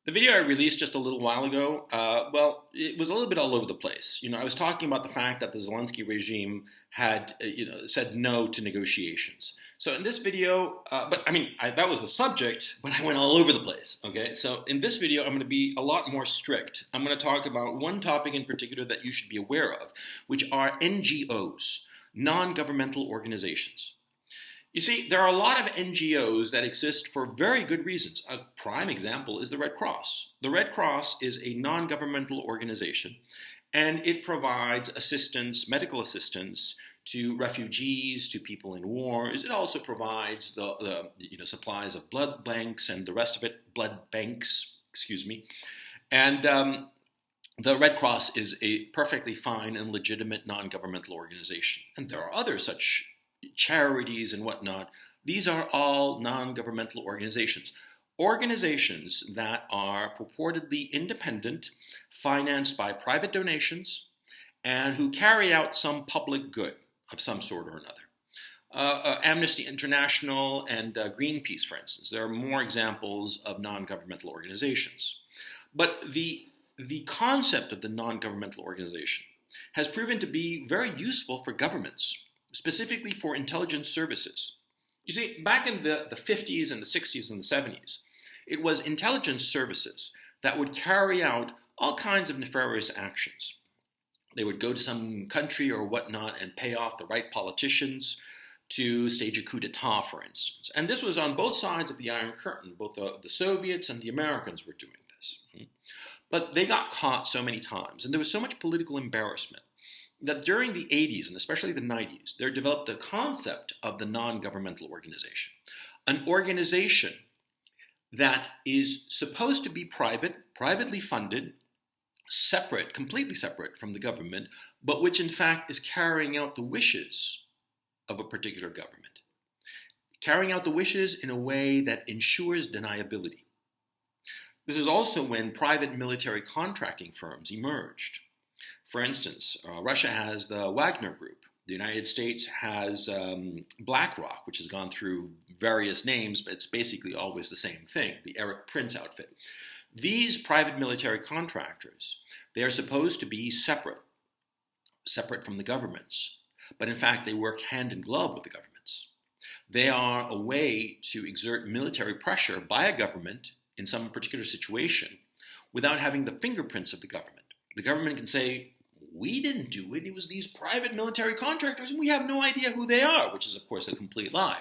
The video I released just a little while ago, well, it was a little bit all over the place. I was talking about the fact that the Zelensky regime had, said no to negotiations. So in this video, that was the subject, but I went all over the place. Okay, so in this video, I'm going to be a lot more strict. I'm going to talk about one topic in particular that you should be aware of, which are NGOs, non-governmental organizations. You see, there are a lot of NGOs that exist for very good reasons. A prime example is the Red Cross. The Red Cross is a non-governmental organization, and it provides assistance, medical assistance, to refugees, to people in wars. It also provides the supplies of blood banks and the rest of it, blood banks, excuse me. And the Red Cross is a perfectly fine and legitimate non-governmental organization. And there are other such charities and whatnot. These are all non-governmental organizations. Organizations that are purportedly independent, financed by private donations, and who carry out some public good of some sort or another. Amnesty International and Greenpeace, for instance. There are more examples of non-governmental organizations. But the concept of the non-governmental organization has proven to be very useful for governments, specifically for intelligence services. You see, back in the 50s and the 60s and the 70s, it was intelligence services that would carry out all kinds of nefarious actions. They would go to some country or whatnot and pay off the right politicians to stage a coup d'etat, for instance. And this was on both sides of the Iron Curtain. Both the Soviets and the Americans were doing this. But they got caught so many times, and there was so much political embarrassment that during the 80s and especially the 90s, there developed the concept of the non-governmental organization. An organization that is supposed to be privately funded, separate, completely separate from the government, but which in fact is carrying out the wishes of a particular government. Carrying out the wishes in a way that ensures deniability. This is also when private military contracting firms emerged. For instance, Russia has the Wagner Group. The United States has BlackRock, which has gone through various names, but it's basically always the same thing, the Eric Prince outfit. These private military contractors, they are supposed to be separate from the governments. But in fact, they work hand in glove with the governments. They are a way to exert military pressure by a government in some particular situation without having the fingerprints of the government. The government can say, we didn't do it, it was these private military contractors, and we have no idea who they are, which is, of course, a complete lie,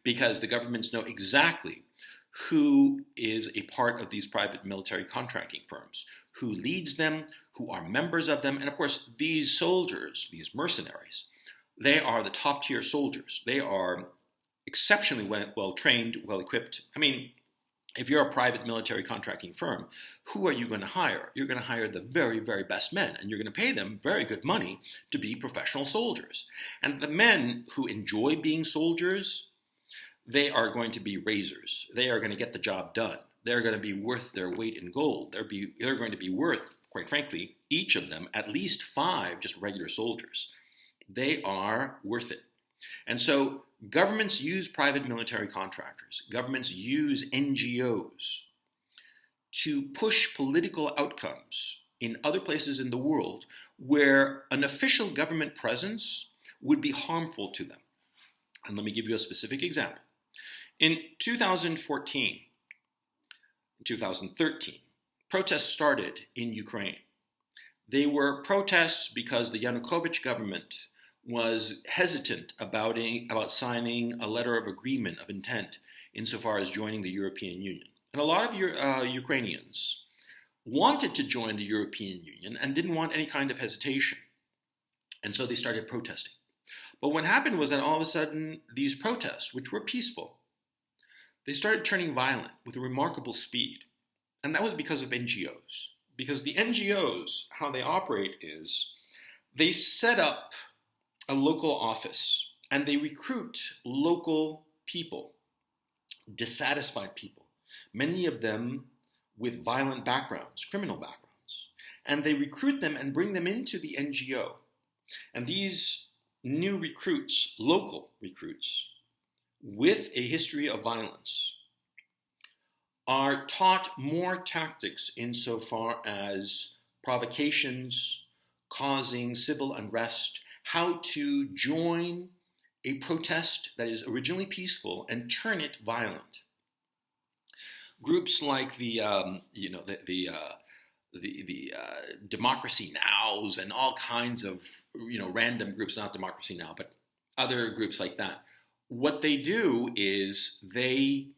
because the governments know exactly who is a part of these private military contracting firms, who leads them, who are members of them, and of course, these soldiers, these mercenaries, they are the top-tier soldiers. They are exceptionally well-trained, well-equipped. I mean, if you're a private military contracting firm, who are you going to hire? You're going to hire the very, very best men, and you're going to pay them very good money to be professional soldiers. And the men who enjoy being soldiers, they are going to be razors. They are going to get the job done. They're going to be worth their weight in gold. They're going to be worth, quite frankly, each of them, at least 5 just regular soldiers. They are worth it. And so governments use private military contractors. Governments use NGOs to push political outcomes in other places in the world where an official government presence would be harmful to them. And let me give you a specific example. In 2014, 2013, protests started in Ukraine. They were protests because the Yanukovych government was hesitant about signing a letter of agreement of intent insofar as joining the European Union. And a lot of Ukrainians wanted to join the European Union and didn't want any kind of hesitation. And so they started protesting. But what happened was that all of a sudden, these protests, which were peaceful, they started turning violent with a remarkable speed. And that was because of NGOs. Because the NGOs, how they operate is, they set up a local office, and they recruit local people, dissatisfied people, many of them with violent backgrounds, criminal backgrounds. And they recruit them and bring them into the NGO. And these new recruits, local recruits, with a history of violence, are taught more tactics insofar as provocations, causing civil unrest, how to join a protest that is originally peaceful and turn it violent. Groups like the Democracy Nows and all kinds of random groups, not Democracy Now, but other groups like that. What they do is they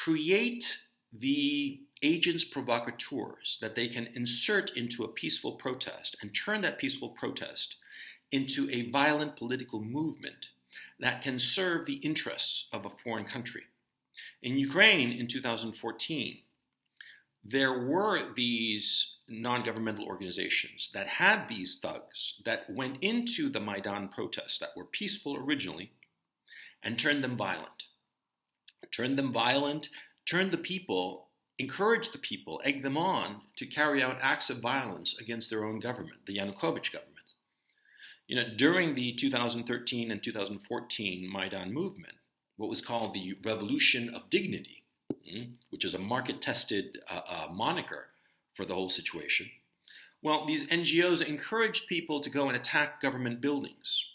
create the agents provocateurs that they can insert into a peaceful protest and turn that peaceful protest into a violent political movement that can serve the interests of a foreign country. In Ukraine in 2014, there were these non-governmental organizations that had these thugs that went into the Maidan protests that were peaceful originally and turned them violent. Turned the people, encouraged the people, egged them on to carry out acts of violence against their own government, the Yanukovych government. During the 2013 and 2014 Maidan movement, what was called the Revolution of Dignity, which is a market-tested moniker for the whole situation. Well, these NGOs encouraged people to go and attack government buildings.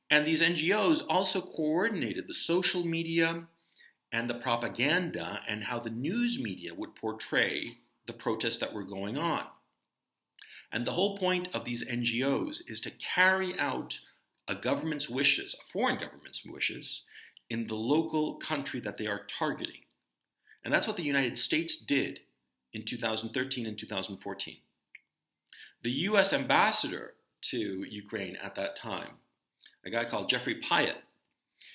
And these NGOs also coordinated the social media and the propaganda and how the news media would portray the protests that were going on. And the whole point of these NGOs is to carry out a government's wishes, a foreign government's wishes, in the local country that they are targeting. And that's what the United States did in 2013 and 2014. The US ambassador to Ukraine at that time, a guy called Jeffrey Pyatt,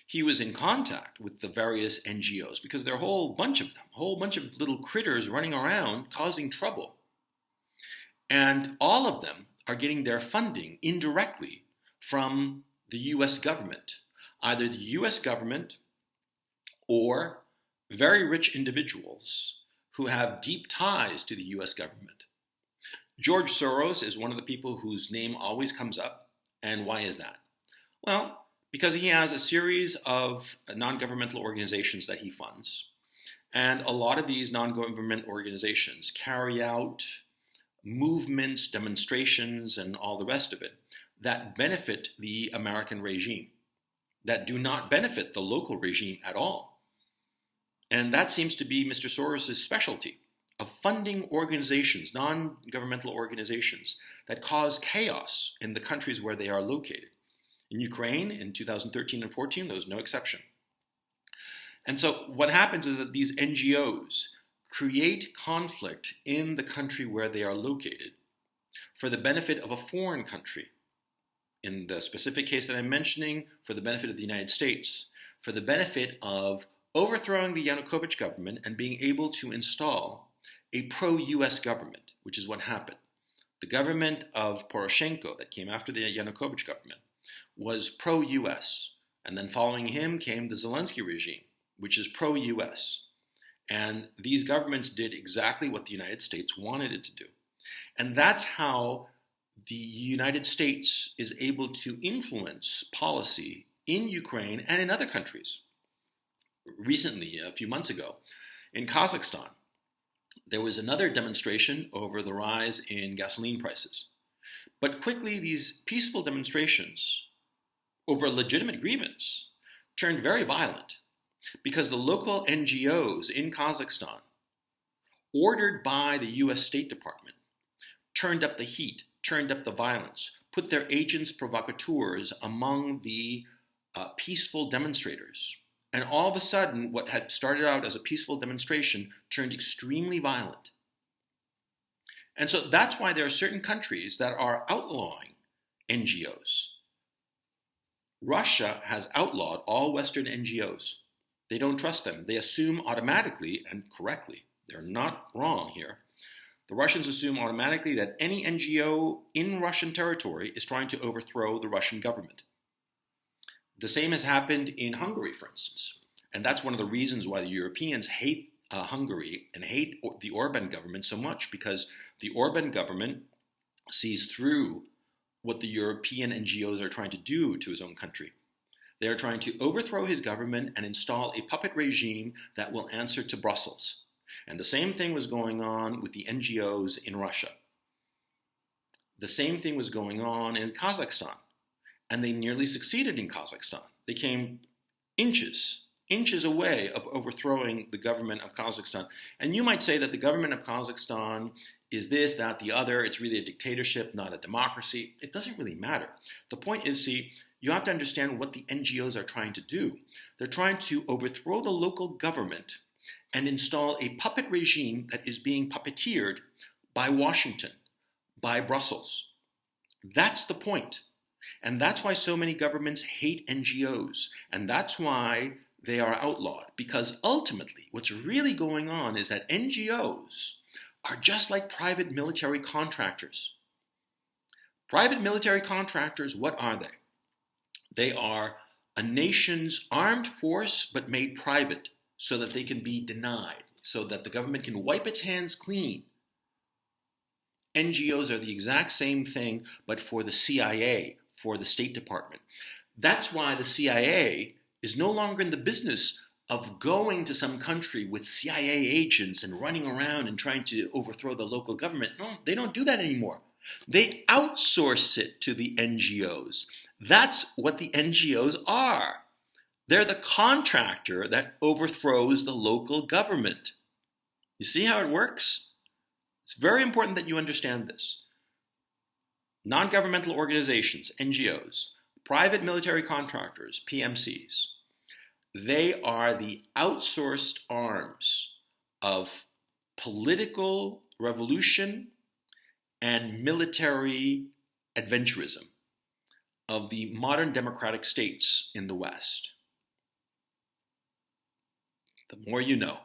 he was in contact with the various NGOs because there are a whole bunch of them, a whole bunch of little critters running around causing trouble. And all of them are getting their funding indirectly from the US government, either the US government or very rich individuals who have deep ties to the US government. George Soros is one of the people whose name always comes up. And why is that? Well, because he has a series of non-governmental organizations that he funds. And a lot of these non-government organizations carry out movements, demonstrations, and all the rest of it that benefit the American regime, that do not benefit the local regime at all. And that seems to be Mr. Soros' specialty, of funding organizations, non-governmental organizations, that cause chaos in the countries where they are located. In Ukraine, in 2013 and 14, there was no exception. And so what happens is that these NGOs create conflict in the country where they are located for the benefit of a foreign country. In the specific case that I'm mentioning, for the benefit of the United States, for the benefit of overthrowing the Yanukovych government and being able to install a pro-US government, which is what happened. The government of Poroshenko that came after the Yanukovych government was pro-US. And then following him came the Zelensky regime, which is pro-US. And these governments did exactly what the United States wanted it to do. And that's how the United States is able to influence policy in Ukraine and in other countries. Recently, a few months ago, in Kazakhstan, there was another demonstration over the rise in gasoline prices. But quickly, these peaceful demonstrations over legitimate grievance turned very violent because the local NGOs in Kazakhstan, ordered by the US State Department, turned up the heat, turned up the violence, put their agents provocateurs among the peaceful demonstrators. And all of a sudden, what had started out as a peaceful demonstration turned extremely violent. And so that's why there are certain countries that are outlawing NGOs. Russia has outlawed all Western NGOs. They don't trust them. They assume automatically, and correctly, they're not wrong here, the Russians assume automatically that any NGO in Russian territory is trying to overthrow the Russian government. The same has happened in Hungary, for instance. And that's one of the reasons why the Europeans hate Hungary and hate the Orban government so much, because the Orban government sees through what the European NGOs are trying to do to his own country. They are trying to overthrow his government and install a puppet regime that will answer to Brussels. And the same thing was going on with the NGOs in Russia. The same thing was going on in Kazakhstan. And they nearly succeeded in Kazakhstan. They came inches away of overthrowing the government of Kazakhstan. And you might say that the government of Kazakhstan is this, that, the other. It's really a dictatorship, not a democracy. It doesn't really matter. The point is, see, you have to understand what the NGOs are trying to do. They're trying to overthrow the local government and install a puppet regime that is being puppeteered by Washington, by Brussels. That's the point. And that's why so many governments hate NGOs. And that's why they are outlawed. Because ultimately, what's really going on is that NGOs are just like private military contractors. Private military contractors, what are they? They are a nation's armed force, but made private so that they can be denied, so that the government can wipe its hands clean. NGOs are the exact same thing, but for the CIA, for the State Department. That's why the CIA is no longer in the business of going to some country with CIA agents and running around and trying to overthrow the local government. No, they don't do that anymore. They outsource it to the NGOs. That's what the NGOs are. They're the contractor that overthrows the local government. You see how it works? It's very important that you understand this. Non-governmental organizations, NGOs, private military contractors, PMCs, they are the outsourced arms of political revolution and military adventurism of the modern democratic states in the West. The more you know.